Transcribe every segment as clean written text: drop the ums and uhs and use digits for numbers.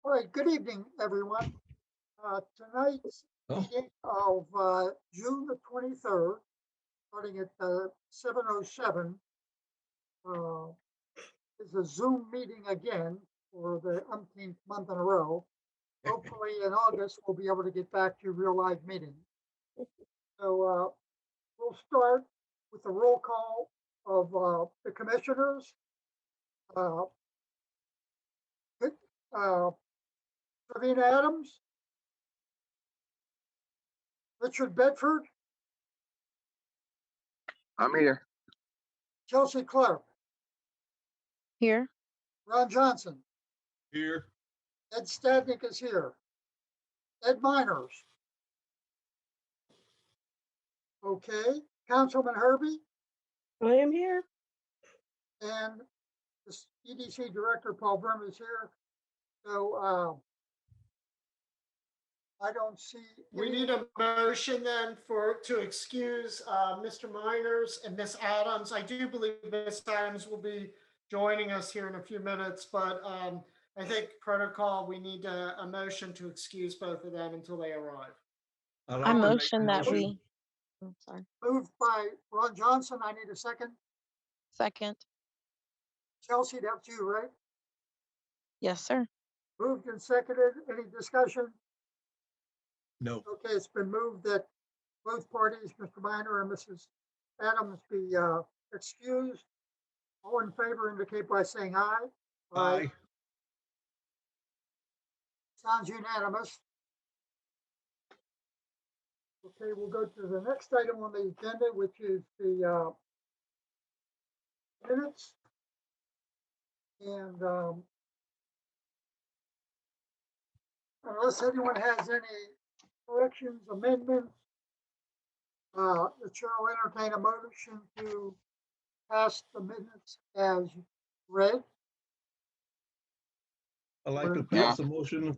All right, good evening, everyone. Tonight's meeting of June the 23rd, starting at 7:07, is a Zoom meeting again for the umpteenth month in a row. Hopefully in August, we'll be able to get back to real live meetings. So we'll start with the roll call of the commissioners. Uh, Travina Adams, Richard Bedford, I'm here. Chelsea Clark, Here. Ron Johnson, Here. Ed Stadnick is here. Ed Miners. Okay, Councilman Herbie I am here. and the EDC Director Paul Brum is here. So I don't see. We need a motion then to excuse Mr. Miners and Miss Adams. I do believe Miss Adams will be joining us here in a few minutes, but I think protocol, we need a motion to excuse both of them until they arrive. I motion that we. I'm sorry. Moved by Ron Johnson. I need a second. Second. Chelsea, that's you, right? Yes, sir. Moved and seconded. Any discussion? No. Okay, it's been moved that both parties, Mr. Minor and Mrs. Adams, be excused. All in favor indicate by saying aye. Aye. Sounds unanimous. Okay, we'll go to the next item on the agenda, which is the minutes. And unless anyone has any corrections, amendments, the chair will entertain a motion to pass the minutes as read. I'd like to pass a motion.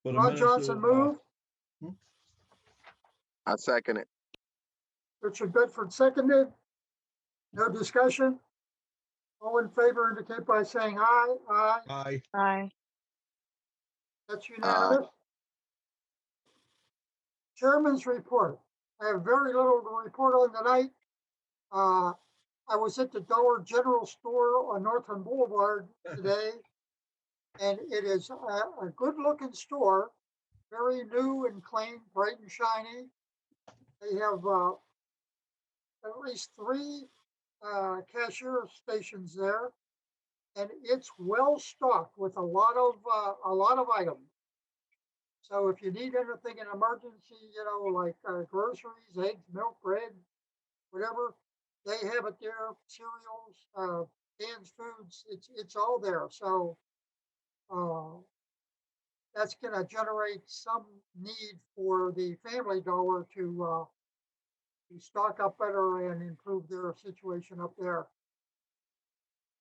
For the Ron minutes Johnson of, moved. I second it. Richard Bedford seconded. No discussion. All in favor indicate by saying aye. Aye. Aye. Aye. That's unanimous. Chairman's report. I have very little to report on tonight. I was at the Dollar General store on Northland Boulevard today, and it is a good-looking store, very new and clean, bright and shiny. They have at least 3 cashier stations there, and it's well stocked with a lot of items. So if you need anything in emergency, like groceries, eggs, milk, bread, whatever, they have it there. Cereals, canned foods, it's all there. So that's going to generate some need for the Family Dollar to stock up better and improve their situation up there.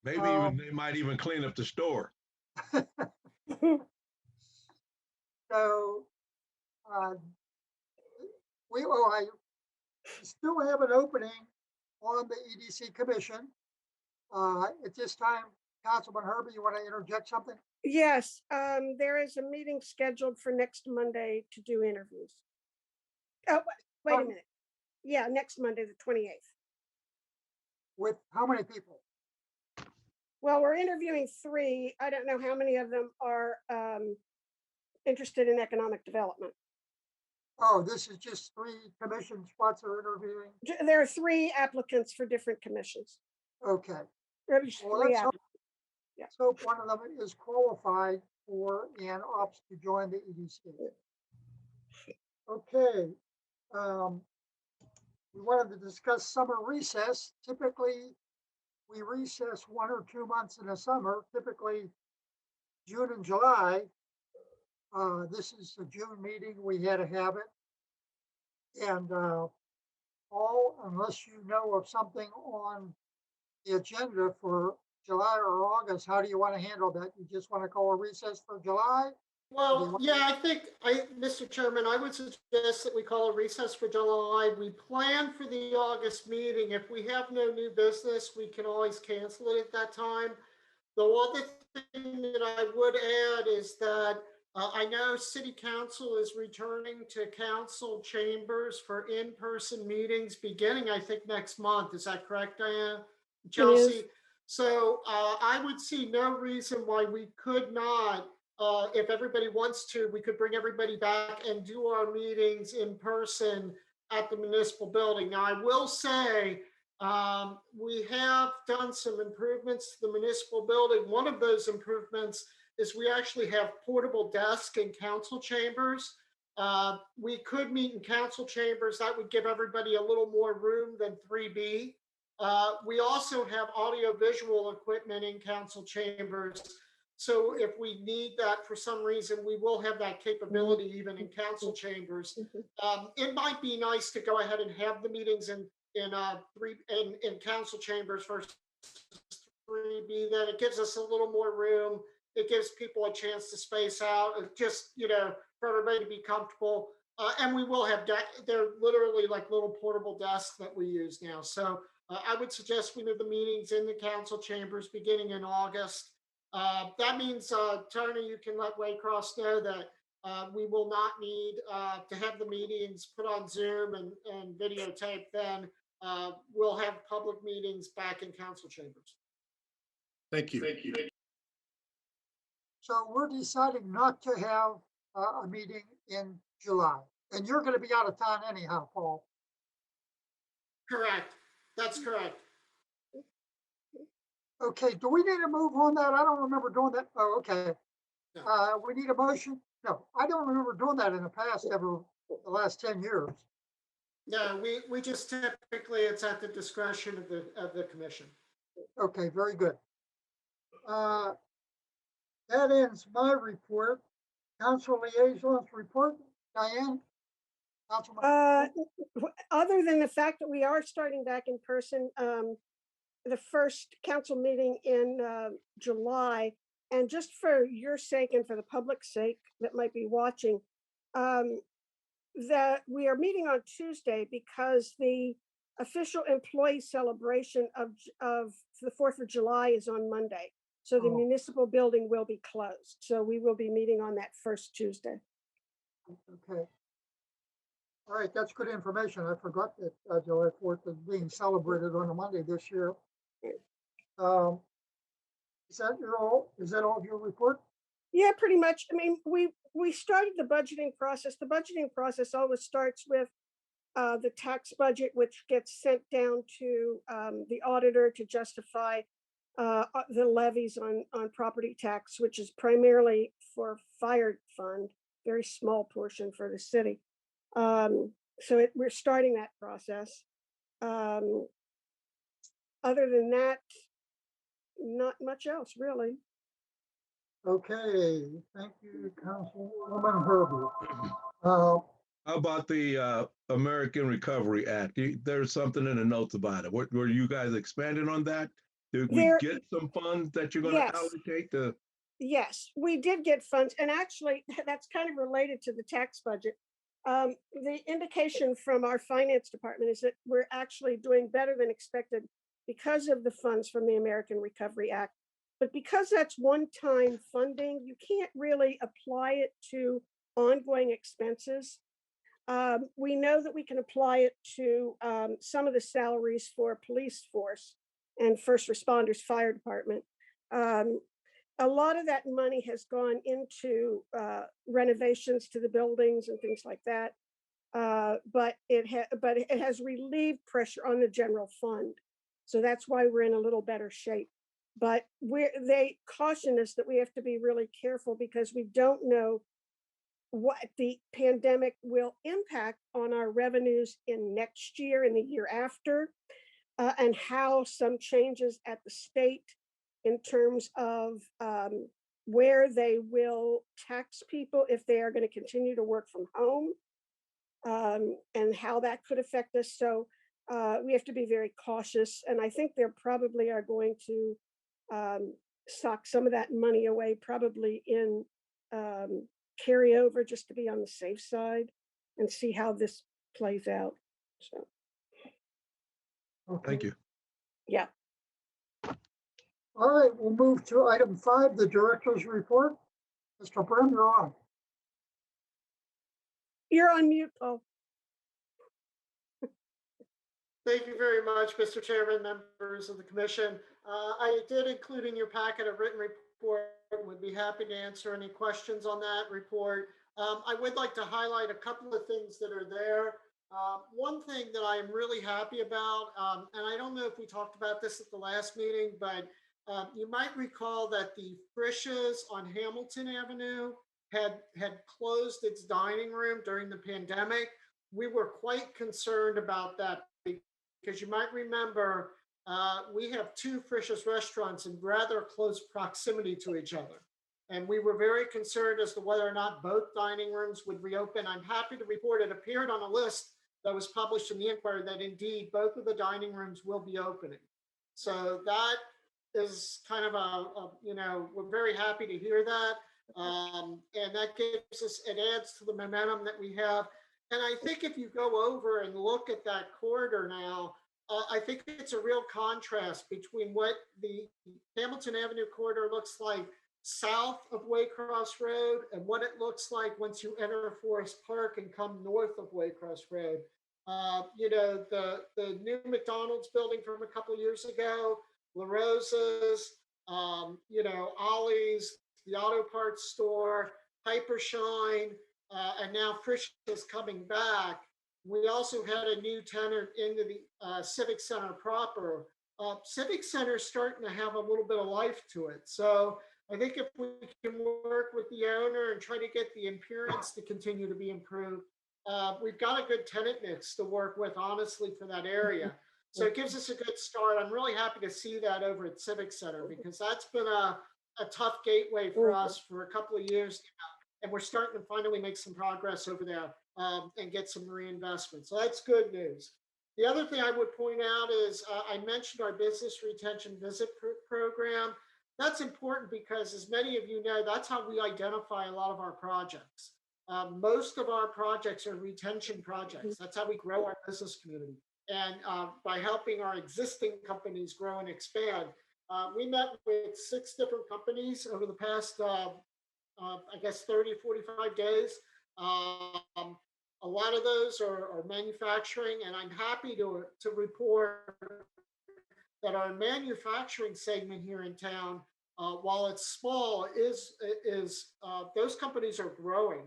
Maybe even they might even clean up the store. So I still have an opening on the EDC Commission. At this time, Councilman Herbie, you want to interject something? Yes, there is a meeting scheduled for next Monday to do interviews. Oh, wait a minute. Yeah, next Monday, the 28th. With how many people? Well, we're interviewing 3. I don't know how many of them are interested in economic development. Oh, this is just 3 commission spots are interviewing? There are 3 applicants for different commissions. Okay. There's Well, 3 let's applicants. hope one of them is qualified for and opts to join the EDC. Okay. We wanted to discuss summer recess. Typically, we recess 1 or 2 months in the summer, typically June and July. This is the June meeting. We had to have it. And unless you know of something on the agenda for July or August, how do you want to handle that? You just want to call a recess for July? Well, yeah, I think, Mr. Chairman, I would suggest that we call a recess for July. We plan for the August meeting. If we have no new business, we can always cancel it at that time. The other thing that I would add is that I know City Council is returning to council chambers for in-person meetings beginning, I think, next month. Is that correct, Diane? Chelsea? So I would see no reason why we could not, if everybody wants to, we could bring everybody back and do our meetings in person at the municipal building. Now, I will say, we have done some improvements to the municipal building. One of those improvements is we actually have portable desks in council chambers. We could meet in council chambers. That would give everybody a little more room than 3B. We also have audio-visual equipment in council chambers. So if we need that for some reason, we will have that capability even in council chambers. It might be nice to go ahead and have the meetings in council chambers versus 3B. Then it gives us a little more room. It gives people a chance to space out, just, for everybody to be comfortable. And we will have, they're literally like little portable desks that we use now. So I would suggest we move the meetings in the council chambers beginning in August. That means, Tony, you can let Waycross know that we will not need to have the meetings put on Zoom and videotape. Then we'll have public meetings back in council chambers. Thank you. So we're deciding not to have a meeting in July. And you're going to be out of town anyhow, Paul. Correct. That's correct. Okay, do we need to move on that? I don't remember doing that. Oh, okay. No. We need a motion? No, I don't remember doing that in the past ever, the last 10 years. No, we just typically, it's at the discretion of the commission. Okay, very good. That ends my report. Council liaisons report. Diane? Councilman? Other than the fact that we are starting back in person, the first council meeting in July, and just for your sake and for the public's sake that might be watching, that we are meeting on Tuesday because the official employee celebration of the 4th of July is on Monday. So the municipal building will be closed. So we will be meeting on that first Tuesday. Okay. All right, that's good information. I forgot that July 4th is being celebrated on a Monday this year. Is that all of your report? Yeah, pretty much. I mean, we started the budgeting process. The budgeting process always starts with the tax budget, which gets sent down to the auditor to justify the levies on property tax, which is primarily for fire fund, very small portion for the city. So we're starting that process. Other than that, not much else, really. Okay, thank you, Councilwoman Herbert. How about the American Recovery Act? There's something in the notes about it. Were you guys expanding on that? Did we get some funds that you're going to allocate to? Yes, we did get funds. And actually, that's kind of related to the tax budget. The indication from our finance department is that we're actually doing better than expected because of the funds from the American Recovery Act. But because that's one-time funding, you can't really apply it to ongoing expenses. We know that we can apply it to some of the salaries for police force and first responders, fire department. A lot of that money has gone into renovations to the buildings and things like that. But it has relieved pressure on the general fund. So that's why we're in a little better shape. But they caution us that we have to be really careful because we don't know what the pandemic will impact on our revenues in next year and the year after, and how some changes at the state in terms of where they will tax people if they are going to continue to work from home, and how that could affect us. So we have to be very cautious. And I think they probably are going to sock some of that money away, probably in carryover, just to be on the safe side and see how this plays out. So, Okay. Thank you. yeah. All right, we'll move to item 5, the director's report. Mr. Brim, you're on. You're on mute, Paul. Thank you very much, Mr. Chairman, members of the commission. I did include in your packet a written report. Would be happy to answer any questions on that report. I would like to highlight a couple of things that are there. One thing that I am really happy about, and I don't know if we talked about this at the last meeting, but you might recall that the Frisch's on Hamilton Avenue had closed its dining room during the pandemic. We were quite concerned about that because you might remember we have 2 Frisch's restaurants in rather close proximity to each other. And we were very concerned as to whether or not both dining rooms would reopen. I'm happy to report it appeared on a list that was published in the Inquirer that indeed both of the dining rooms will be opening. So that is kind of we're very happy to hear that. And that gives us, it adds to the momentum that we have. And I think if you go over and look at that corridor now, I think it's a real contrast between what the Hamilton Avenue corridor looks like south of Waycross Road and what it looks like once you enter Forest Park and come north of Waycross Road. The new McDonald's building from a couple of years ago, La Rosa's, Ollie's, the auto parts store, Hypershine, and now Frisch is coming back. We also had a new tenant into the Civic Center proper. Civic Center is starting to have a little bit of life to it. So I think if we can work with the owner and try to get the appearance to continue to be improved, we've got a good tenant mix to work with, honestly, for that area. So it gives us a good start. I'm really happy to see that over at Civic Center because that's been a tough gateway for us for a couple of years now. And we're starting to finally make some progress over there and get some reinvestment. So that's good news. The other thing I would point out is I mentioned our business retention visit program. That's important because, as many of you know, that's how we identify a lot of our projects. Most of our projects are retention projects. That's how we grow our business community. And by helping our existing companies grow and expand, we met with 6 different companies over the past, 30, 45 days. A lot of those are manufacturing, and I'm happy to report that our manufacturing segment here in town, while it's small, is those companies are growing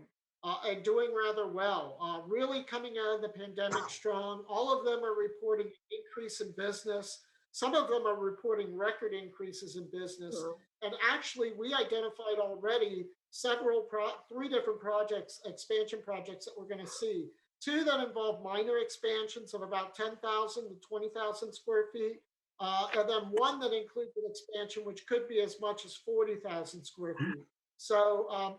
and doing rather well, really coming out of the pandemic strong. All of them are reporting an increase in business. Some of them are reporting record increases in business. And actually, we identified already 3 different projects, expansion projects that we're going to see. 2 that involve minor expansions of about 10,000 to 20,000 square feet. And then 1 that includes an expansion, which could be as much as 40,000 square feet. So,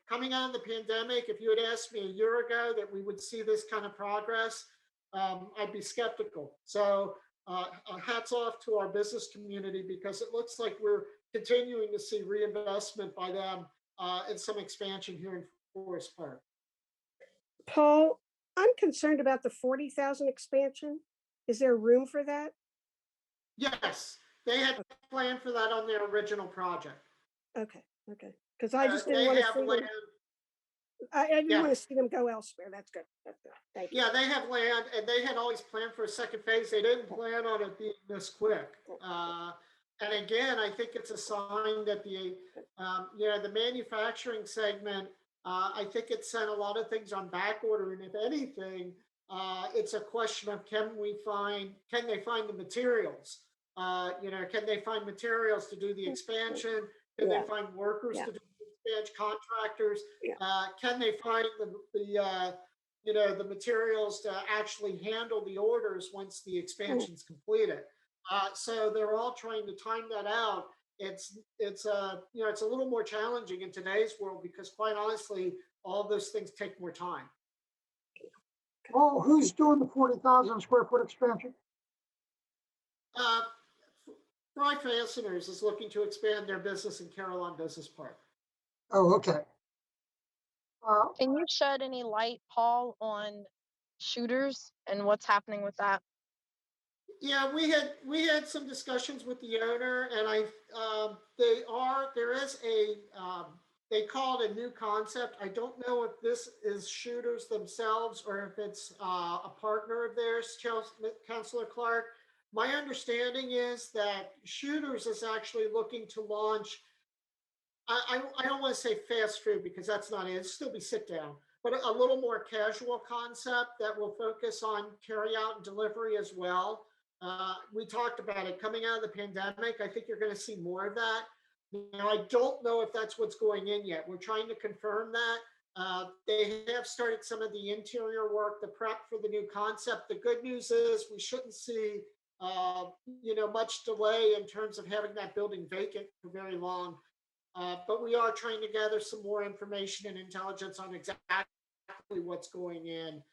coming out of the pandemic, if you had asked me a year ago that we would see this kind of progress, I'd be skeptical. So hats off to our business community because it looks like we're continuing to see reinvestment by them and some expansion here in Forest Park. Paul, I'm concerned about the 40,000 expansion. Is there room for that? Yes, they had planned for that on their original project. Okay. Because I just didn't want to see them. I didn't want to see them go elsewhere. That's good. Thank you. Yeah, they have land, and they had always planned for a second phase. They didn't plan on it being this quick. And again, I think it's a sign that the manufacturing segment, I think it sent a lot of things on back order. And if anything, it's a question of can they find the materials? Can they find materials to do the expansion? Can they find workers to do the expansion, contractors? Can they find the materials to actually handle the orders once the expansion's completed? So they're all trying to time that out. It's a little more challenging in today's world because, quite honestly, all those things take more time. Well, who's doing the 40,000 square foot expansion? Fry Fasteners is looking to expand their business in Carillon Business Park. Oh, okay. Can you shed any light, Paul, on shooters and what's happening with that? Yeah, we had some discussions with the owner, and there is they call it a new concept. I don't know if this is shooters themselves or if it's a partner of theirs, Councilor Clark. My understanding is that shooters is actually looking to launch. I don't want to say fast food because that's not it. It'll still be sit down, but a little more casual concept that will focus on carry out and delivery as well. We talked about it coming out of the pandemic. I think you're going to see more of that. Now, I don't know if that's what's going in yet. We're trying to confirm that. They have started some of the interior work, the prep for the new concept. The good news is we shouldn't see, much delay in terms of having that building vacant for very long. But we are trying to gather some more information and intelligence on exactly what's going in.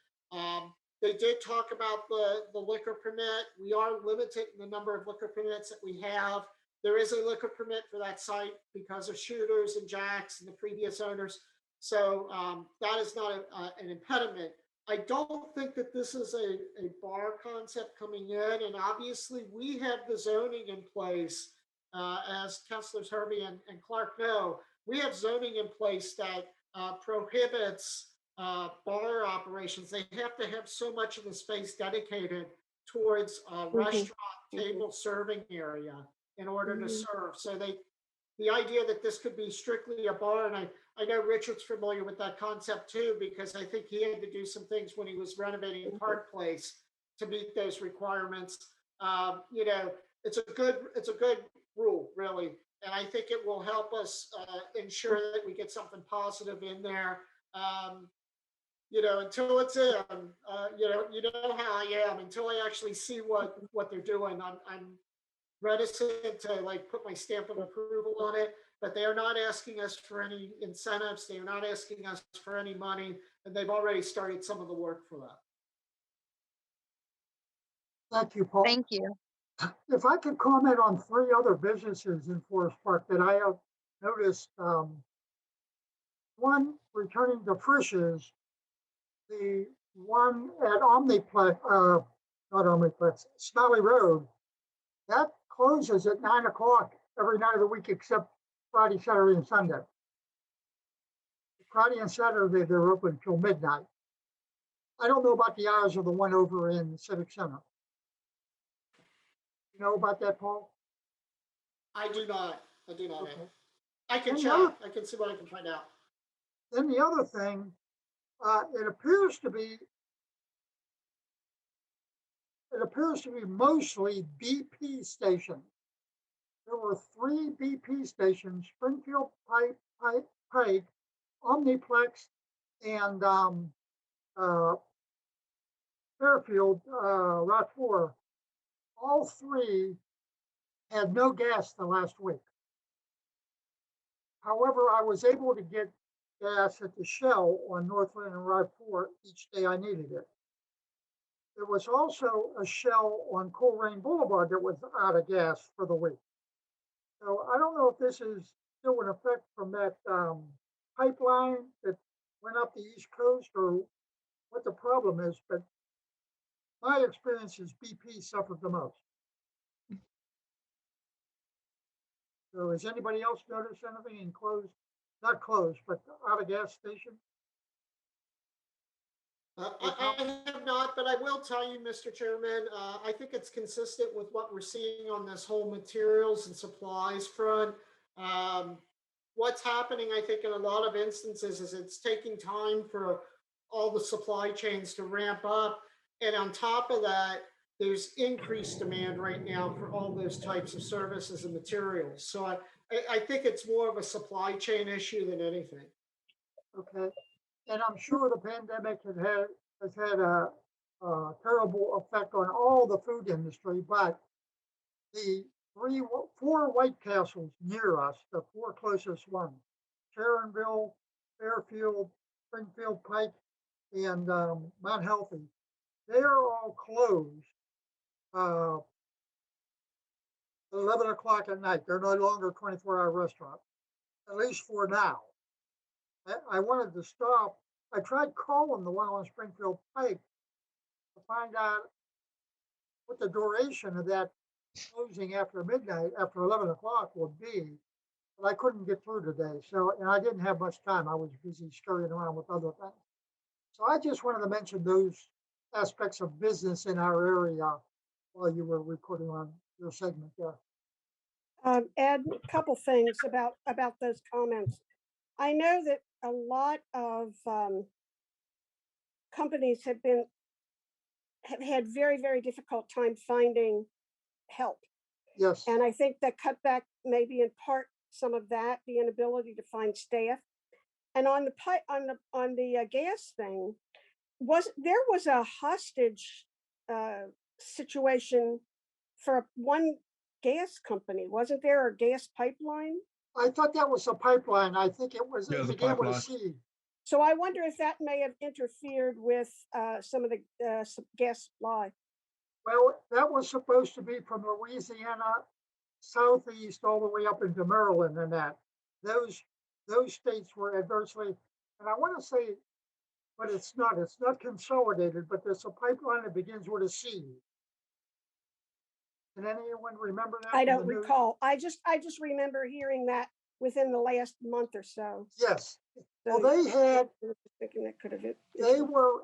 They did talk about the liquor permit. We are limited in the number of liquor permits that we have. There is a liquor permit for that site because of shooters and jacks and the previous owners. So that is not an impediment. I don't think that this is a bar concept coming in. And obviously we have the zoning in place. As Councilors Herbie and Clark know, we have zoning in place that prohibits bar operations. They have to have so much of the space dedicated towards restaurant table serving area in order to serve. So the idea that this could be strictly a bar, and I know Richard's familiar with that concept too, because I think he had to do some things when he was renovating Park Place to meet those requirements. It's a good rule, really, and I think it will help us ensure that we get something positive in there. Until it's in, you know how I am. Until I actually see what they're doing, I'm reticent to put my stamp of approval on it. But they are not asking us for any incentives. They are not asking us for any money, and they've already started some of the work for that. Thank you, Paul. Thank you. If I could comment on 3 other businesses in Forest Park that I have noticed. One, returning to Frisch's, the one at Omniplex, not Omniplex, Smalley Road, that closes at 9 o'clock every night of the week except Friday, Saturday, and Sunday. Friday and Saturday, they're open until midnight. I don't know about the hours of the one over in the Civic Center. You know about that, Paul? I do not. Okay. I can And the check. other- I can see what I can find out. Then the other thing, it appears to be mostly BP stations. There were 3 BP stations: Springfield, Pike, Omniplex, and Fairfield, Route 4. All 3 had no gas the last week. However, I was able to get gas at the Shell on Northland and Route 4 each day I needed it. There was also a Shell on Coleraine Boulevard that was out of gas for the week. So I don't know if this is still in effect from that pipeline that went up the East Coast or what the problem is, but my experience is BP suffered the most. So has anybody else noticed anything in not closed, but out of gas station? I have not, but I will tell you, Mr. Chairman, I think it's consistent with what we're seeing on this whole materials and supplies front. What's happening, I think, in a lot of instances is it's taking time for all the supply chains to ramp up. And on top of that, there's increased demand right now for all those types of services and materials. So I think it's more of a supply chain issue than anything. Okay. And I'm sure the pandemic has had a terrible effect on all the food industry, but the 4 White Castles near us, the 4 closest ones, Sharonville, Fairfield, Springfield, Pike, and Mount Healthy, they're all closed 11 o'clock at night. They're no longer 24-hour restaurants, at least for now. I wanted to stop. I tried calling the one on Springfield Pike to find out what the duration of that closing after midnight, after 11 o'clock would be. But I couldn't get through today. So, and I didn't have much time. I was busy scurrying around with other things. So I just wanted to mention those aspects of business in our area while you were reporting on your segment there. Ed, a couple things about those comments. I know that a lot of companies have had very, very difficult time finding help. Yes. And I think the cutback may be in part some of that, the inability to find staff. And on the gas thing, there was a hostage situation for one gas company, wasn't there, a gas pipeline? I thought that was a pipeline. I think it was, Yeah, it the began with a pipeline. C. So I wonder if that may have interfered with some of the gas supply. Well, that was supposed to be from Louisiana southeast all the way up into Maryland and that. Those states were adversely, and I want to say, but it's not consolidated, but there's a pipeline that begins with a C. Can anyone remember that? I from don't the news? recall. I just remember hearing that within the last month or so. Yes. Well, So they had, thinking that could have it. they were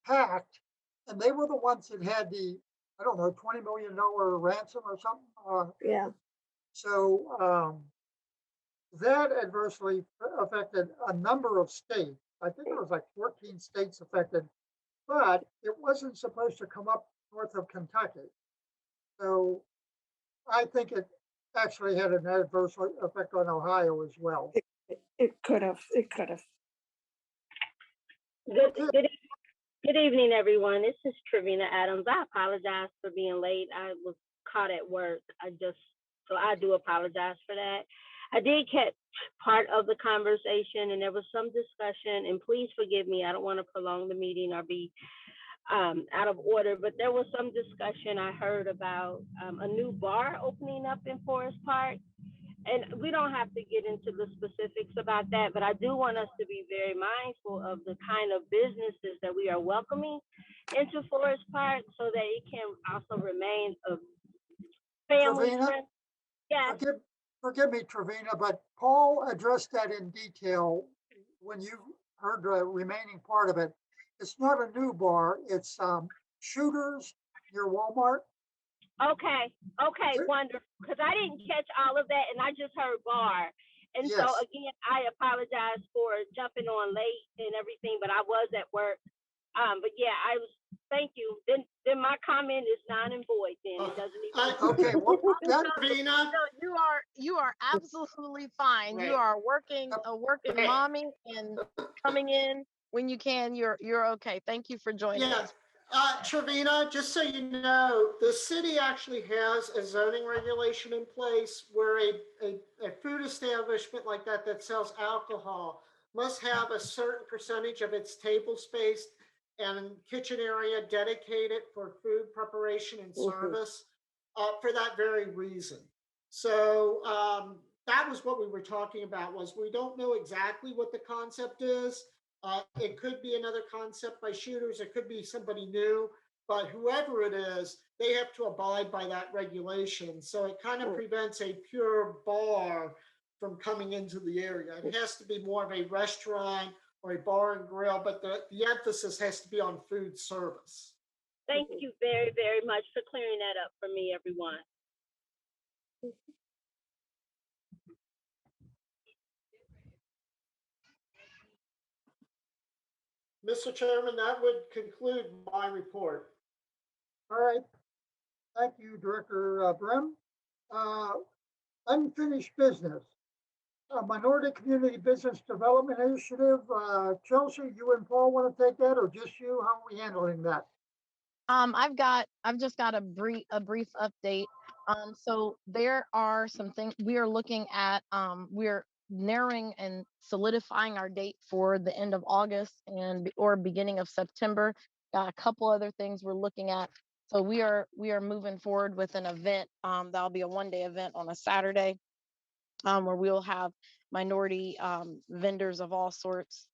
hacked, and they were the ones that had the, I don't know, $20 million ransom or something. Yeah. So that adversely affected a number of states. I think there was like 14 states affected, but it wasn't supposed to come up north of Kentucky. So I think it actually had an adverse effect on Ohio as well. It could have. It could have. Good evening, everyone. This is Travina Adams. I apologize for being late. I was caught at work. So I do apologize for that. I did catch part of the conversation, and there was some discussion, and please forgive me. I don't want to prolong the meeting or be out of order, but there was some discussion I heard about a new bar opening up in Forest Park. And we don't have to get into the specifics about that, but I do want us to be very mindful of the kind of businesses that we are welcoming into Forest Park so that it can also remain a family friendly. Yeah. Forgive me, Travina, but Paul addressed that in detail when you heard the remaining part of it. It's not a new bar. It's Shooters near Walmart. Okay, wonderful. Because I didn't catch all of that, and I just heard bar. And so Yes. again, I apologize for jumping on late and everything, but I was at work. But yeah, thank you. Then my comment is non and void. Then it doesn't even. Okay. Well, Travina, No, you are absolutely fine. Right. You are a working Right. mommy and coming in when you can. You're okay. Thank you for joining yeah. us. Travina, just so you know, the city actually has a zoning regulation in place where a food establishment like that sells alcohol must have a certain percentage of its table space and kitchen area dedicated for food preparation and service for that very reason. So that was what we were talking about. Was we don't know exactly what the concept is. It could be another concept by Shooters. It could be somebody new, but whoever it is, they have to abide by that regulation. So it kind of prevents a pure bar from coming into the area. It has to be more of a restaurant or a bar and grill, but the emphasis has to be on food service. Thank you very, very much for clearing that up for me, everyone. Mr. Chairman, that would conclude my report. all right. Thank you, Director Brim. Unfinished business. Minority Community Business Development Initiative. Chelsea, you and Paul want to take that, or just you? How are we handling that? I've just got a brief update. So there are some things we are looking at. We're narrowing and solidifying our date for the end of August or beginning of September. Got a couple other things we're looking at. So we are moving forward with an event. That'll be a one-day event on a Saturday, where we'll have minority vendors of all sorts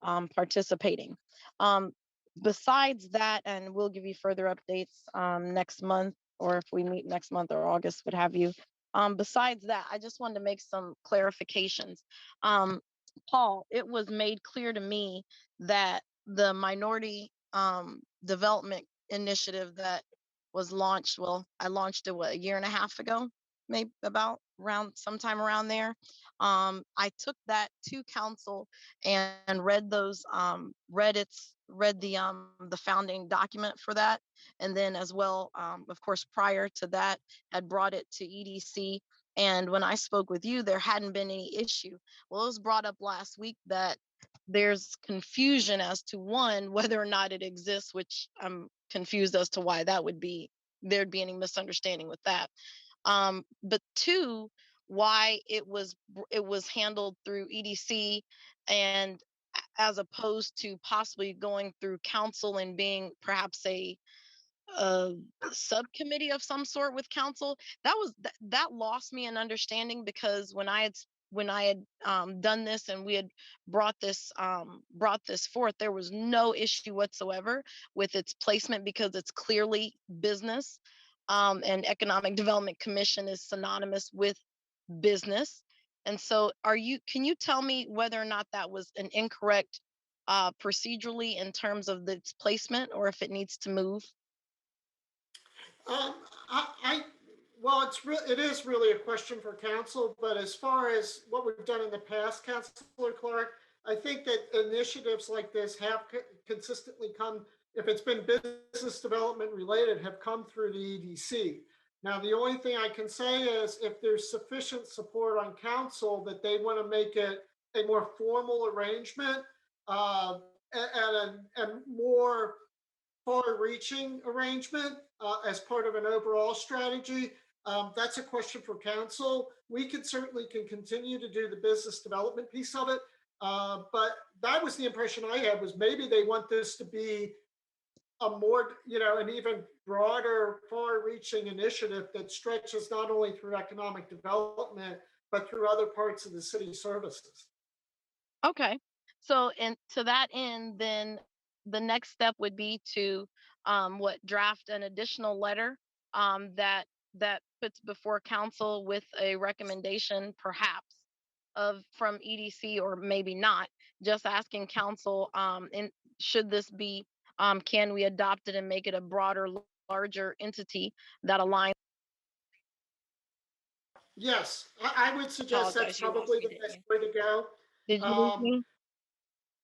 participating. besides that, and we'll give you further updates next month, or if we meet next month or August, what have you. Besides that, I just wanted to make some clarifications. Paul, it was made clear to me that the minority development initiative that was launched, well, I launched it, what, a year and a half ago, maybe about around sometime around there. I took that to council and read those read the founding document for that, and then as well, of course, prior to that, had brought it to EDC. And when I spoke with you, there hadn't been any issue. Well, it was brought up last week that there's confusion as to, one, whether or not it exists, which I'm confused as to why that would be, there'd be any misunderstanding with that. But two, why it was handled through EDC, and as opposed to possibly going through council and being perhaps a subcommittee of some sort with council. That lost me an understanding, because when I had done this and we had brought this forth, there was no issue whatsoever with its placement, because it's clearly business, and Economic Development Commission is synonymous with business. And so can you tell me whether or not that was an incorrect procedurally in terms of its placement, or if it needs to move? Um, well, it is really a question for council, but as far as what we've done in the past, Councilor Clark, I think that initiatives like this have consistently come, if it's been business development related, have come through the EDC. Now, the only thing I can say is if there's sufficient support on council that they want to make it a more formal arrangement, and a more far-reaching arrangement as part of an overall strategy. That's a question for council. We can certainly continue to do the business development piece of it, but that was the impression I had, was maybe they want this to be a more, an even broader, far-reaching initiative that stretches not only through economic development, but through other parts of the city services. Okay. So, and to that end, then the next step would be to draft an additional letter that puts before council with a recommendation, perhaps, from EDC, or maybe not, just asking council, and should this be, can we adopt it and make it a broader, larger entity that aligns? Yes, I would suggest that's Apologize, you lost probably me, the didn't best you? way to go. Did you lose Um, me?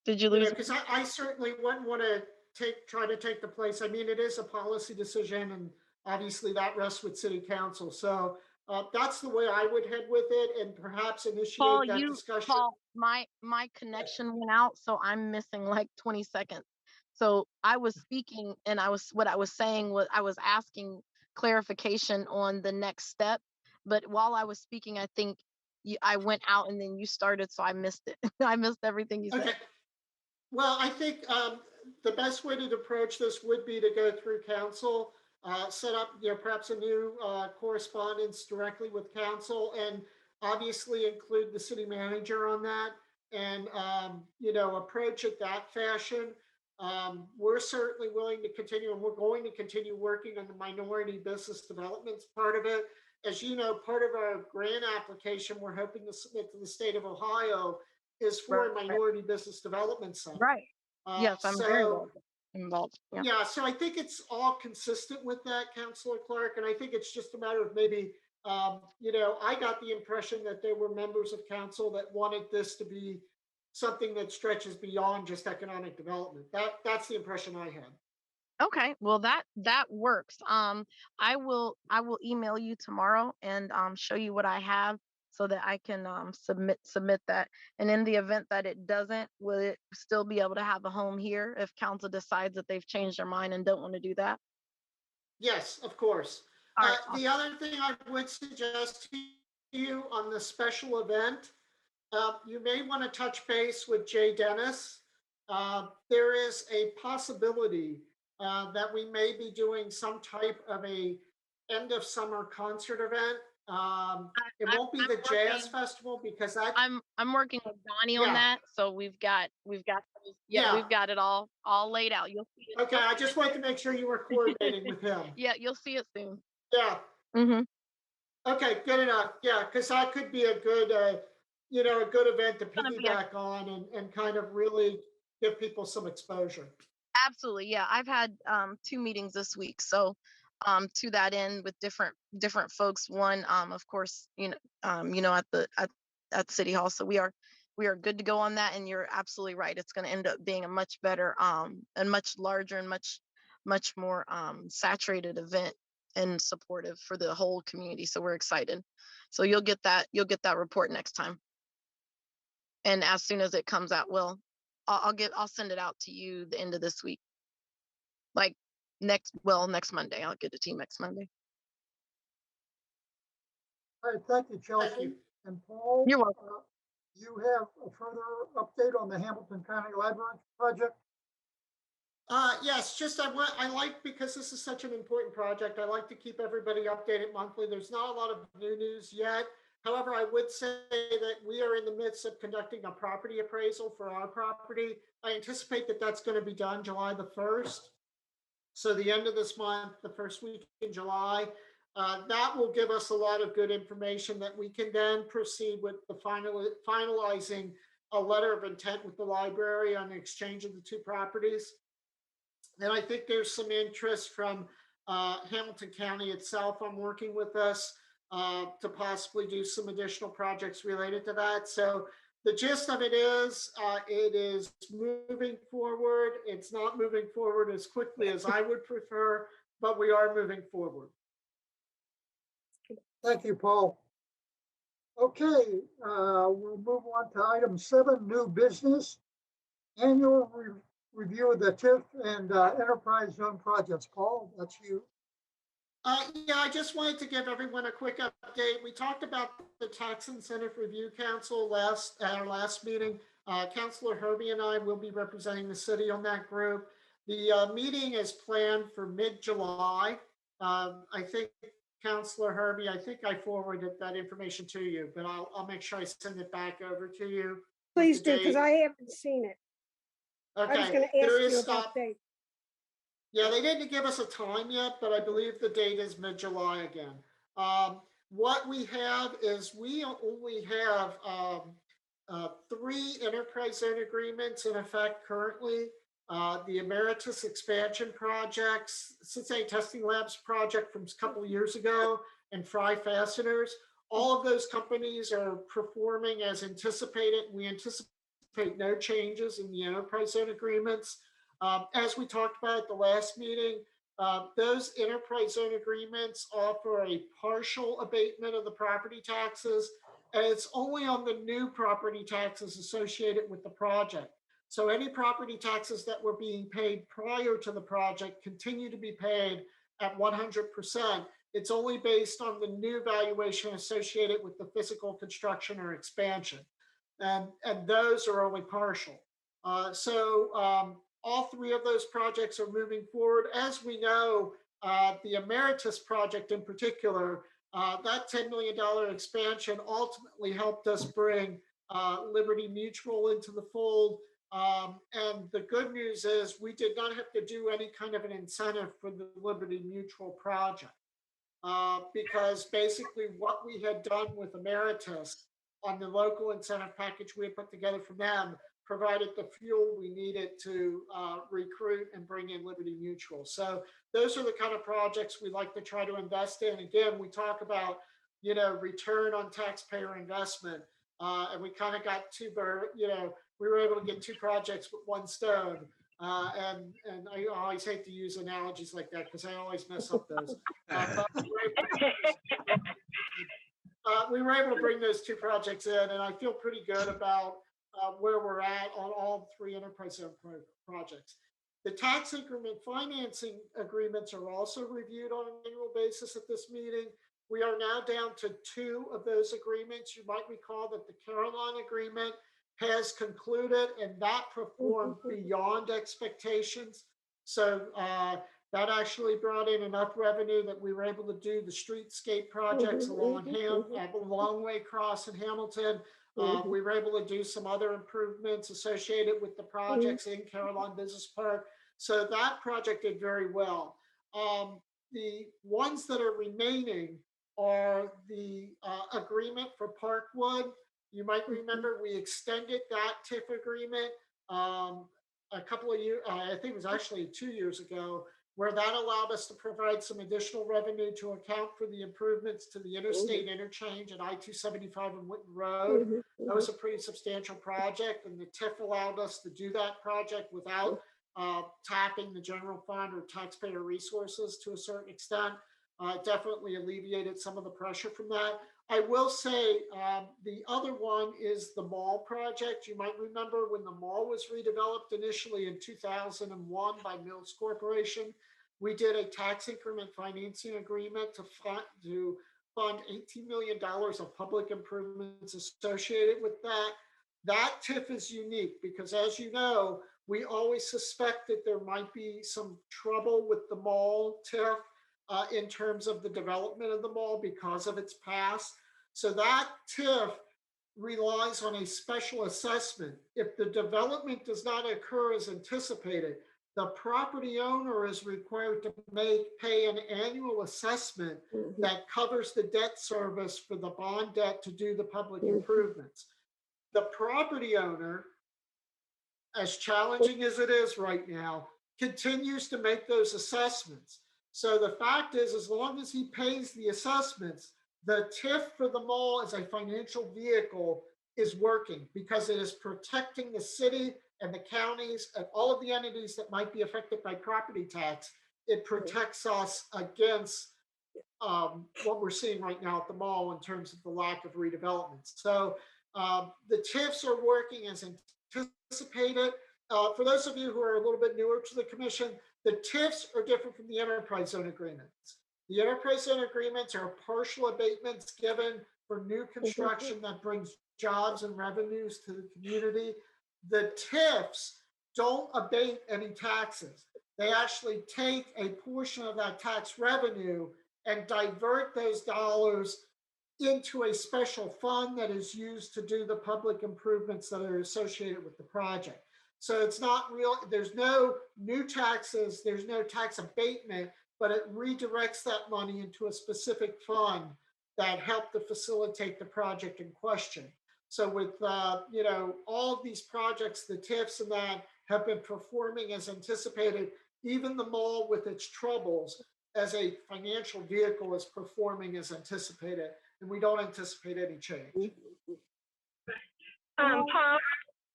Did you lose me? because I certainly wouldn't want to try to take the place. I mean, it is a policy decision, and obviously that rests with city council. So that's the way I would head with it, and perhaps initiate that discussion. Paul, my connection went out, so I'm missing like 20 seconds. So I was speaking, and what I was saying was, I was asking clarification on the next step, but while I was speaking, I think I went out and then you started, so I missed it. I missed everything you said. Okay. Well, I think the best way to approach this would be to go through council, set up, perhaps a new correspondence directly with council, and obviously include the city manager on that, and approach it that fashion. We're certainly willing to continue, and we're going to continue working on the minority business development part of it. As you know, part of our grant application we're hoping to submit to the state of Ohio is for a minority business development center. Right. Yes, I'm very So well involved. Yeah. yeah, so I think it's all consistent with that, Councilor Clark, and I think it's just a matter of maybe, I got the impression that there were members of council that wanted this to be something that stretches beyond just economic development. That's the impression I had. Okay, well, that works. I will email you tomorrow and show you what I have, so that I can submit that. And in the event that it doesn't, will it still be able to have a home here if council decides that they've changed their mind and don't want to do that? Yes, of course. All right. The other thing I would suggest to you on the special event, you may want to touch base with Jay Dennis. There is a possibility that we may be doing some type of a end of summer concert event It won't be I'm the jazz working. festival because that, I'm working with Donnie on yeah, that, so yeah, yeah. we've got it all laid out. You'll see it. Okay, I just wanted to make sure you were coordinating with him. Yeah, you'll see it soon. Yeah. Mm-hmm. Okay, good enough. Yeah, because that could be a good, a good event to Gonna be a piggyback on and kind of really give people some exposure. Absolutely, yeah. I've had 2 meetings this week, so to that end with different folks. One, of course, at City Hall. So we are good to go on that. And you're absolutely right. It's going to end up being a much better, and much larger and much more saturated event and supportive for the whole community. So we're excited. So you'll get that report next time. And as soon as it comes out, I'll send it out to you the end of this week. Like next Monday. I'll get it to you next Monday. All right, thank you, Thank Chelsea. you. And Paul, You're welcome. you have a further update on the Hamilton County Library project? Yes, just I like, because this is such an important project, I like to keep everybody updated monthly. There's not a lot of new news yet. However, I would say that we are in the midst of conducting a property appraisal for our property. I anticipate that that's going to be done July the 1st. So the end of this month, the first week in July, that will give us a lot of good information that we can then proceed with the finalizing a letter of intent with the library on the exchange of the two properties. And I think there's some interest from Hamilton County itself on working with us to possibly do some additional projects related to that. So the gist of it is moving forward. It's not moving forward as quickly as I would prefer, but we are moving forward. Thank you, Paul. Okay, we'll move on to item 7, new business. Annual review of the TIF and enterprise zone projects. Paul, that's you. Yeah, I just wanted to give everyone a quick update. We talked about the Tax Incentive Review Council at our last meeting. Councilor Herbie and I will be representing the city on that group. The meeting is planned for mid-July. I think, Councilor Herbie, I think I forwarded that information to you, but I'll make sure I send it back over to you. Please do, because I haven't seen it. Okay. I was going to ask you about dates. Yeah, they didn't give us a time yet, but I believe the date is mid-July again. What we have is we only have 3 enterprise zone agreements in effect currently. The Emeritus expansion projects, Cincinnati Testing Labs project from a couple of years ago, and Fry Fasteners. All of those companies are performing as anticipated. We anticipate no changes in the enterprise zone agreements. As we talked about at the last meeting, those enterprise zone agreements offer a partial abatement of the property taxes, and it's only on the new property taxes associated with the project. So any property taxes that were being paid prior to the project continue to be paid at 100%. It's only based on the new valuation associated with the physical construction or expansion. And those are only partial. All 3 of those projects are moving forward. As we know, the Emeritus project in particular, that $10 million expansion ultimately helped us bring Liberty Mutual into the fold. And the good news is we did not have to do any kind of an incentive for the Liberty Mutual project because basically what we had done with Emeritus on the local incentive package we had put together for them provided the fuel we needed to recruit and bring in Liberty Mutual. So those are the kind of projects we like to try to invest in. Again, we talk about, return on taxpayer investment. And we kind of got we were able to get 2 projects with 1 stone. And I always hate to use analogies like that because I always mess up those. We were able to bring those 2 projects in, and I feel pretty good about where we're at on all 3 enterprise zone projects. The tax increment financing agreements are also reviewed on an annual basis at this meeting. We are now down to 2 of those agreements. You might recall that the Caroline agreement has concluded, and that performed beyond expectations. So That actually brought in enough revenue that we were able to do the streetscape projects along the long way across in Hamilton. We were able to do some other improvements associated with the projects in Caroline Business Park. So that project did very well. The ones that are remaining are the agreement for Parkwood. You might remember we extended that TIF agreement a couple of years, I think it was actually 2 years ago, where that allowed us to provide some additional revenue to account for the improvements to the interstate interchange at I-275 and Whitten Road. That was a pretty substantial project, and the TIF allowed us to do that project without tapping the general fund or taxpayer resources to a certain extent. Definitely alleviated some of the pressure from that. I will say the other one is the mall project. You might remember when the mall was redeveloped initially in 2001 by Mills Corporation, we did a tax increment financing agreement to fund $18 million of public improvements associated with that. That TIF is unique because, as you know, we always suspect that there might be some trouble with the mall TIF in terms of the development of the mall because of its past. So that TIF relies on a special assessment. If the development does not occur as anticipated, the property owner is required to pay an annual assessment that covers the debt service for the bond debt to do the public improvements. The property owner, as challenging as it is right now, continues to make those assessments. So the fact is, as long as he pays the assessments, the TIF for the mall as a financial vehicle is working because it is protecting the city and the counties and all of the entities that might be affected by property tax. It protects us against what we're seeing right now at the mall in terms of the lack of redevelopment. So the TIFs are working as anticipated. For those of you who are a little bit newer to the commission, the TIFs are different from the enterprise zone agreements. The enterprise zone agreements are partial abatements given for new construction that brings jobs and revenues to the community. The TIFs don't abate any taxes. They actually take a portion of that tax revenue and divert those dollars into a special fund that is used to do the public improvements that are associated with the project. So it's not real, there's no new taxes, there's no tax abatement, but it redirects that money into a specific fund that helped to facilitate the project in question. So with all of these projects, the TIFs and that have been performing as anticipated. Even the mall with its troubles as a financial vehicle is performing as anticipated, and we don't anticipate any change. Paul,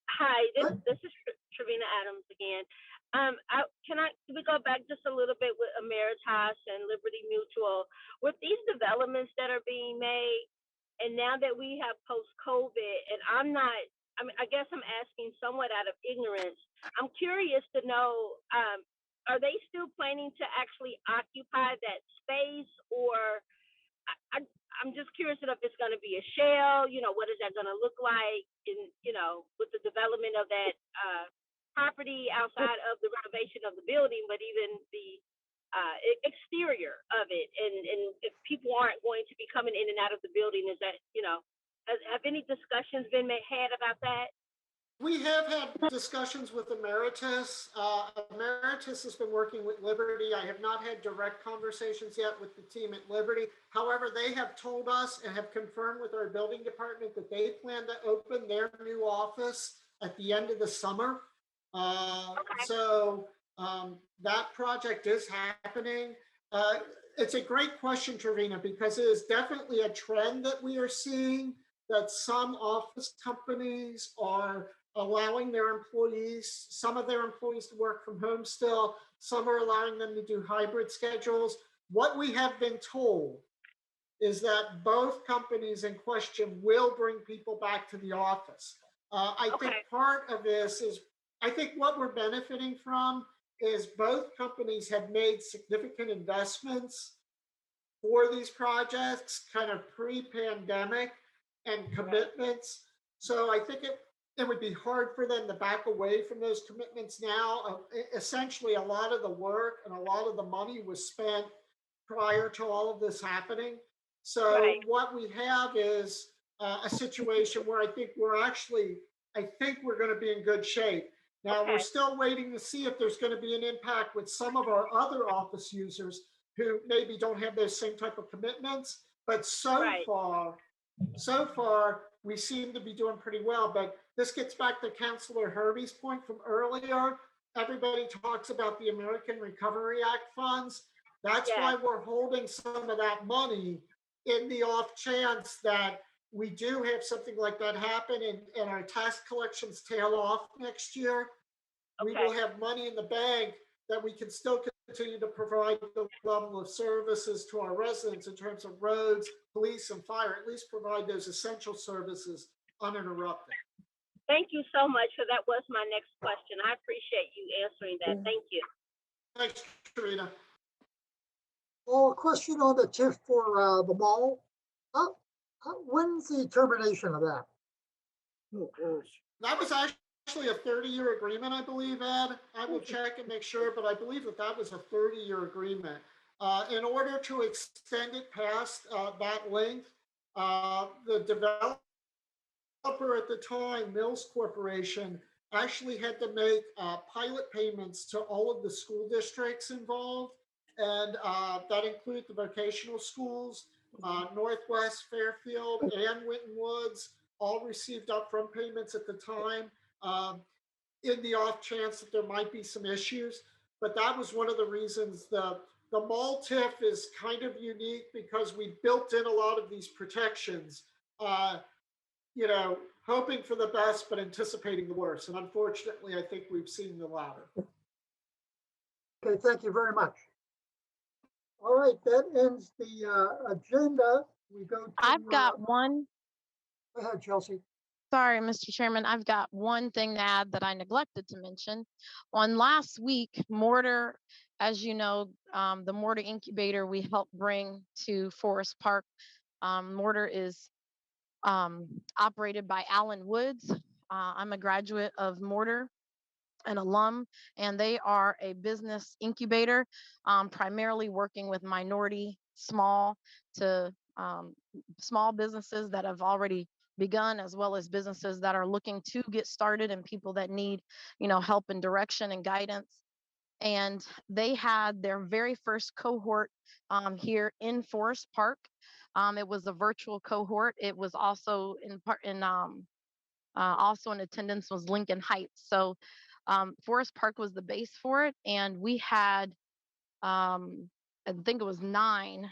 hi, this is Travina Adams again. Can we go back just a little bit with Emeritus and Liberty Mutual? With these developments that are being made, and now that we have post-COVID, and I guess I'm asking somewhat out of ignorance, I'm curious to know, are they still planning to actually occupy that space, or I'm just curious if it's going to be a shell, what is that going to look like with the development of that property outside of the renovation of the building, but even the exterior of it. And if people aren't going to be coming in and out of the building, is that, have any discussions been had about that? We have had discussions with Emeritus. Emeritus has been working with Liberty. I have not had direct conversations yet with the team at Liberty. However, they have told us and have confirmed with our building department that they plan to open their new office at the end of the summer. So that project is happening. It's a great question, Travina, because it is definitely a trend that we are seeing, that some office companies are allowing some of their employees to work from home still. Some are allowing them to do hybrid schedules. What we have been told is that both companies in question will bring people back to the office. I think part of this is, I think what we're benefiting from is both companies have made significant investments for these projects kind of pre-pandemic and commitments. So I think it would be hard for them to back away from those commitments now. Essentially, a lot of the work and a lot of the money was spent prior to all of this happening. So Right. what we have is a situation where I think we're going to be in good shape. Now we're Okay. still waiting to see if there's going to be an impact with some of our other office users who maybe don't have those same type of commitments. But Right. so far, we seem to be doing pretty well. But this gets back to Councilor Hervey's point from earlier. Everybody talks about the American Recovery Act funds. That's Yes. why we're holding some of that money in the off chance that we do have something like that happen and our tax collections tail off next year. We Okay. will have money in the bank that we can still continue to provide the level of services to our residents in terms of roads, police, and fire, at least provide those essential services uninterrupted. Thank you so much. So that was my next question. I appreciate you answering that. Thank you. Thanks, Travina. Well, a question on the TIF for the mall. When's the termination of that? Oh, gosh. That was actually a 30-year agreement, I believe, Ed. I will check and make sure, but I believe that was a 30-year agreement. In order to extend it past that length, the developer at the time, Mills Corporation, actually had to make pilot payments to all of the school districts involved, and that include the vocational schools, Northwest, Fairfield, and Winton Woods, all received upfront payments at the time, in the off chance that there might be some issues. But that was one of the reasons the mall TIF is kind of unique because we built in a lot of these protections. Hoping for the best, but anticipating the worst. And unfortunately, I think we've seen the latter. Okay, thank you very much. All right, that ends the agenda. We go to. I've got one. Go ahead, Chelsea. Sorry, Mr. Chairman, I've got one thing to add that I neglected to mention. On last week, Mortar, as you know, the Mortar Incubator we helped bring to Forest Park. Mortar is operated by Alan Woods. I'm a graduate of Mortar, an alum, and they are a business incubator, primarily working with minority small businesses that have already begun, as well as businesses that are looking to get started and people that need, help and direction and guidance. And they had their very first cohort here in Forest Park. It was a virtual cohort. It was also also in attendance was Lincoln Heights. So Forest Park was the base for it, and we had I think it was nine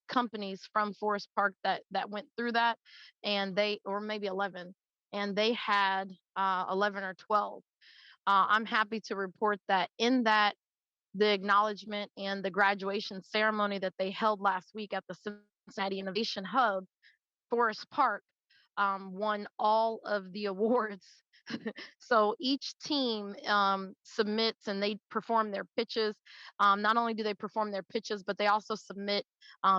companies from Forest Park that went through that, and or maybe 11, and they had 11 or 12. I'm happy to report that in that the acknowledgement and the graduation ceremony that they held last week at the Cincinnati Innovation Hub, Forest Park won all of the awards. So each team submits and they perform their pitches. Not only do they perform their pitches, but they also submit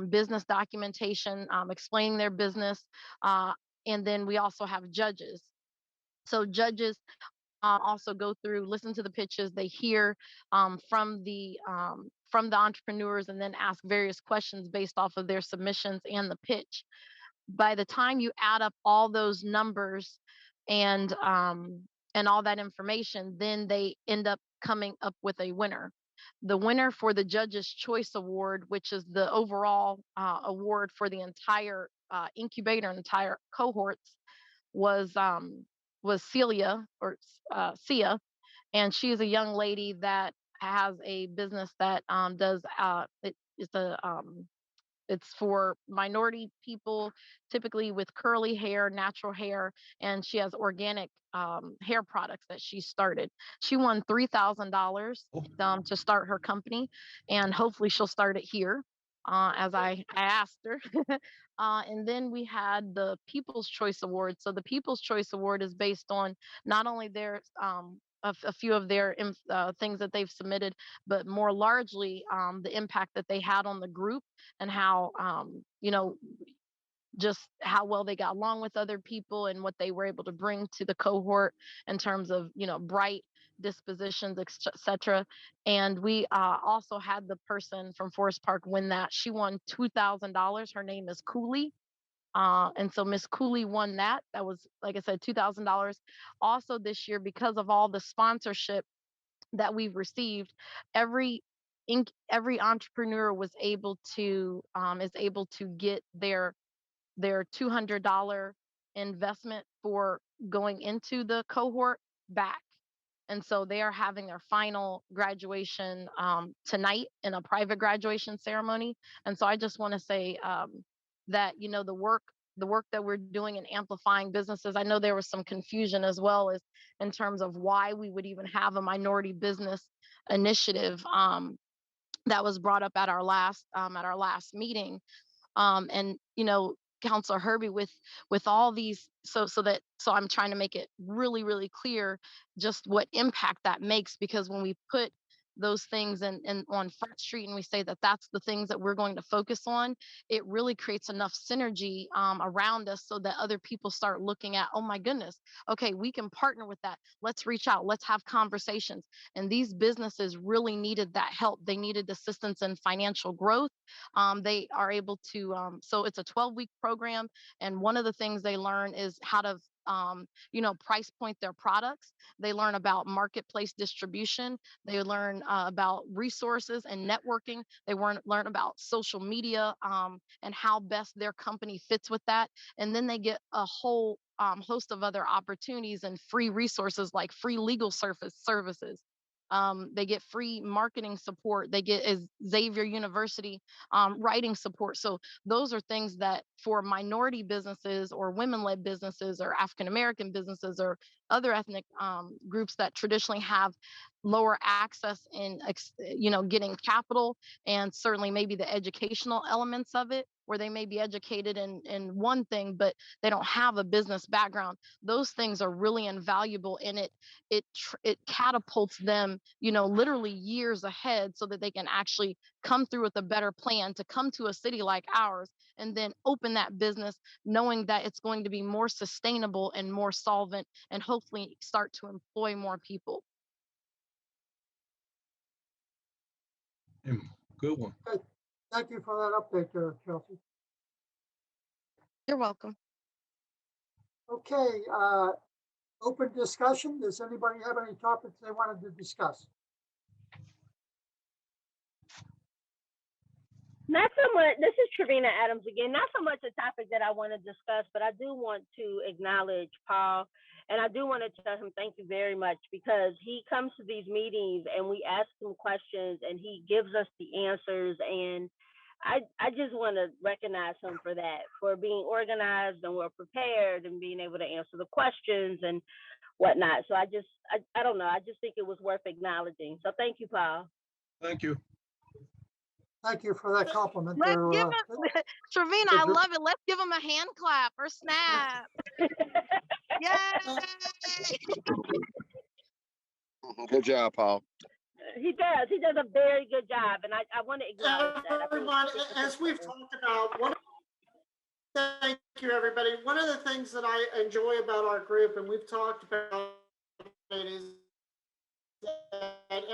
business documentation explaining their business. And then we also have judges. So judges also go through, listen to the pitches. They hear from the entrepreneurs and then ask various questions based off of their submissions and the pitch. By the time you add up all those numbers and all that information, then they end up coming up with a winner. The winner for the Judges' Choice Award, which is the overall award for the entire incubator, entire cohorts, was Celia or Sia, and she is a young lady that has a business that does it's for minority people, typically with curly hair, natural hair, and she has organic hair products that she started. She won $3,000 to start her company, and hopefully she'll start it here. As I asked her. And then we had the People's Choice Award. So the People's Choice Award is based on not only their a few of their things that they've submitted, but more largely the impact that they had on the group and how just how well they got along with other people and what they were able to bring to the cohort in terms of, bright dispositions, etc. And we also had the person from Forest Park win that. She won $2,000. Her name is Cooley. And so Miss Cooley won that. That was, like I said, $2,000. Also this year, because of all the sponsorship that we've received, every every entrepreneur was able to is able to get their $200 investment for going into the cohort back. And so they are having their final graduation tonight in a private graduation ceremony. And so I just want to say that, the work that we're doing in amplifying businesses, I know there was some confusion as well as in terms of why we would even have a minority business initiative that was brought up at our last meeting. And Counselor Herbie, with all these, so I'm trying to make it really really clear just what impact that makes, because when we put those things in on Front Street and we say that that's the things that we're going to focus on, it really creates enough synergy around us so that other people start looking at, oh my goodness, okay, we can partner with that, let's reach out, let's have conversations. And these businesses really needed that help. They needed assistance in financial growth. They are able to, so it's a 12-week program. And one of the things they learn is how to, price point their products. They learn about marketplace distribution. They learn about resources and networking. They learn about social media and how best their company fits with that. And then they get a whole host of other opportunities and free resources like free legal services. They get free marketing support. They get Xavier University writing support. So those are things that for minority businesses or women-led businesses or African-American businesses or other ethnic groups that traditionally have lower access in, getting capital, and certainly maybe the educational elements of it, where they may be educated in one thing, but they don't have a business background. Those things are really invaluable, and it catapults them, literally years ahead, so that they can actually come through with a better plan to come to a city like ours and then open that business, knowing that it's going to be more sustainable and more solvent, and hopefully start to employ more people. Good one. Okay, thank you for that update there, Chelsea. You're welcome. Okay, open discussion. Does anybody have any topics they wanted to discuss? Not so much. This is Travina Adams again. Not so much a topic that I want to discuss, but I do want to acknowledge Paul, and I do want to tell him thank you very much, because he comes to these meetings and we ask him questions and he gives us the answers, and I just want to recognize him for that, for being organized and well prepared and being able to answer the questions and whatnot. So I don't know. I just think it was worth acknowledging. So thank you, Paul. Thank you. Thank you for that compliment Let's there. give him, Travina, I love it. Let's give him a hand clap or snap. Yay! Good job, Paul. He does. He does a very good job, and I want to acknowledge that. Everyone, as we've talked about, thank you, everybody. One of the things that I enjoy about our group, and we've talked about it, is that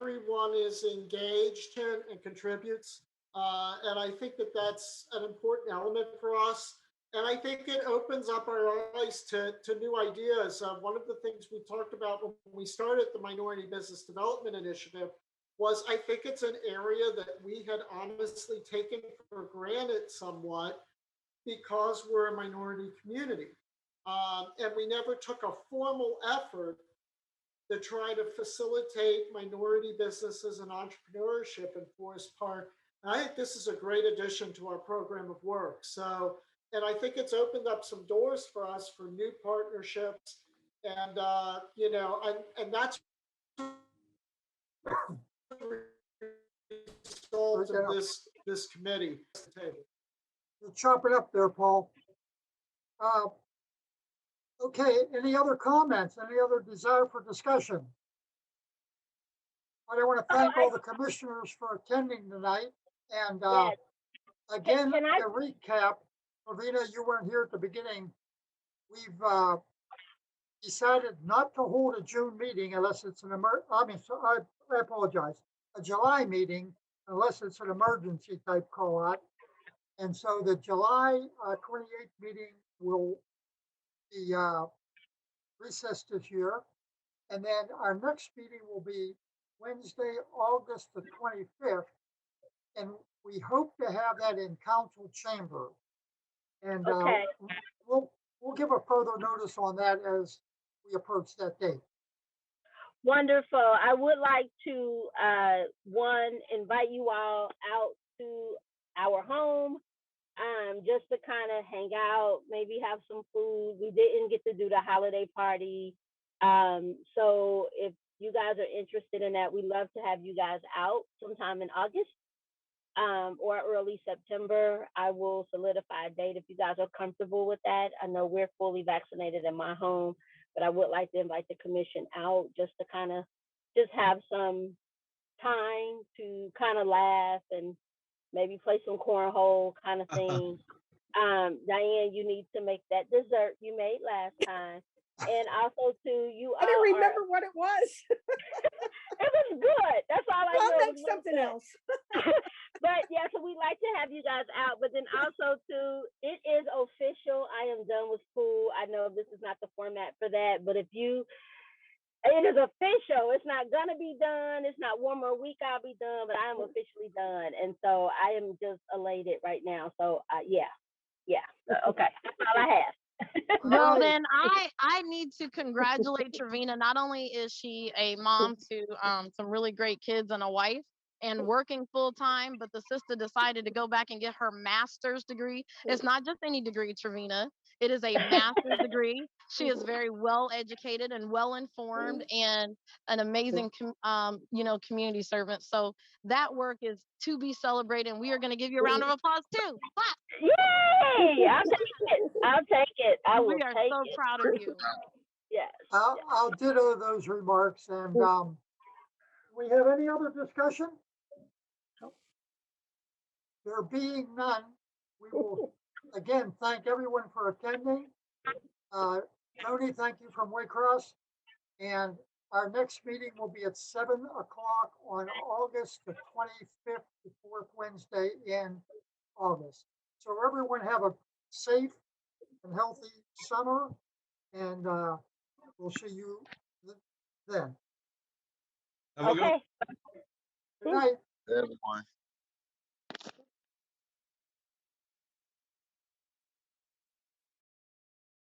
everyone is engaged and contributes. And I think that that's an important element for us. And I think it opens up our eyes to new ideas. One of the things we talked about when we started the Minority Business Development Initiative was, I think it's an area that we had honestly taken for granted somewhat because we're a minority community. And we never took a formal effort to try to facilitate minority businesses and entrepreneurship in Forest Park. And I think this is a great addition to our program of work. So, and I think it's opened up some doors for us for new partnerships. And, and that's the result of this committee. You'll chop it up there, Paul. Okay, any other comments? Any other desire for discussion? I want to thank all the commissioners for attending tonight. And again, to recap, Travina, you weren't here at the beginning. We've decided not to hold a June meeting unless it's an I apologize, a July meeting unless it's an emergency type call out. And so the July 28th meeting will be recessed this year. And then our next meeting will be Wednesday, August the 25th. And we hope to have that in council chamber. And Okay. we'll give a further notice on that as we approach that date. Wonderful. I would like to, one, invite you all out to our home, just to kind of hang out, maybe have some food. We didn't get to do the holiday party. So if you guys are interested in that, we'd love to have you guys out sometime in August, or early September. I will solidify a date if you guys are comfortable with that. I know we're fully vaccinated in my home, but I would like to invite the commission out just to kind of just have some time to kind of laugh and maybe play some cornhole kind of thing. Diane, you need to make that dessert you made last time. And also too, you I don't remember what it was. It was good. That's all I know. I'll make something else. But yeah, so we'd like to have you guys out. But then also too, it is official. I am done with school. I know this is not the format for that, but it is official. It's not gonna be done. It's not one more week I'll be done, but I am officially done. And so I am just elated right now. So yeah. Okay. That's all I have. Well, then I need to congratulate Travina. Not only is she a mom to some really great kids and a wife and working full time, but the sister decided to go back and get her master's degree. It's not just any degree, Travina. It is a master's degree. She is very well educated and well informed and an amazing community servant. So that work is to be celebrated, and we are going to give you a round of applause too. Clap. Yay! I'll take it. I'll take it. I will We are take so it. proud of you. Yes. I'll ditto those remarks. And we have any other discussion? There being none, we will again thank everyone for attending. Tony, thank you from Waycross. And our next meeting will be at 7 o'clock on August the 25th, the fourth Wednesday in August. So everyone have a safe and healthy summer, and we'll see you then. Have a good Okay. Good night. Everyone.